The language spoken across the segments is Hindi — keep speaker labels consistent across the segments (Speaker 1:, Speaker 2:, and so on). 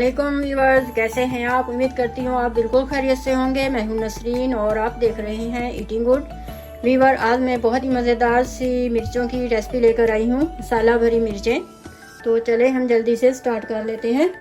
Speaker 1: अस्सलामुअलैकुम व्यूअर्स, कैसे हैं आप। उम्मीद करती हूँ आप बिल्कुल खैरियत से होंगे। मैं हूँ नसरीन और आप देख रहे हैं ईटिंग गुड। व्यूअर, आज मैं बहुत ही मज़ेदार सी मिर्चों की रेसिपी लेकर आई हूँ, मसाला भरी मिर्चें। तो चले हम जल्दी से स्टार्ट कर लेते हैं।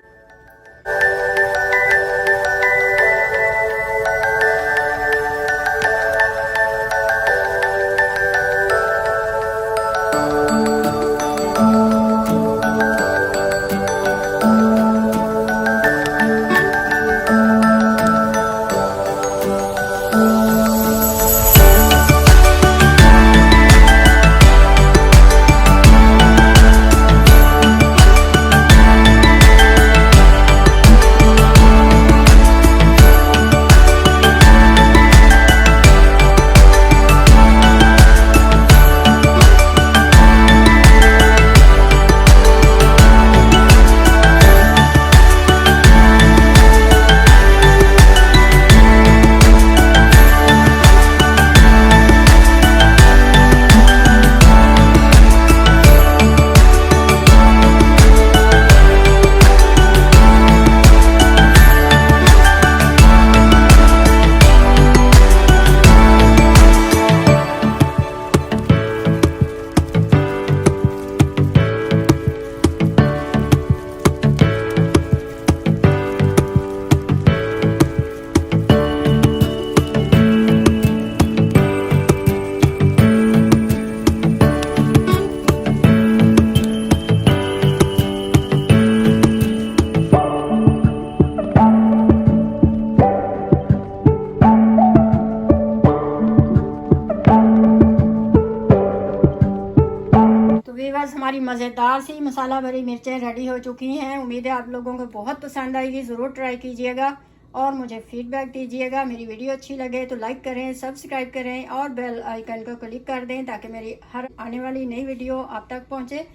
Speaker 1: बस हमारी मज़ेदार सी मसाला भरी मिर्चें रेडी हो चुकी हैं। उम्मीद है आप लोगों को बहुत पसंद आएगी। ज़रूर ट्राई कीजिएगा और मुझे फीडबैक दीजिएगा। मेरी वीडियो अच्छी लगे तो लाइक करें, सब्सक्राइब करें और बेल आइकन को क्लिक कर दें ताकि मेरी हर आने वाली नई वीडियो आप तक पहुंचे।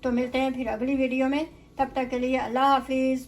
Speaker 1: तो मिलते हैं फिर अगली वीडियो में, तब तक के लिए अल्लाह हाफिज़।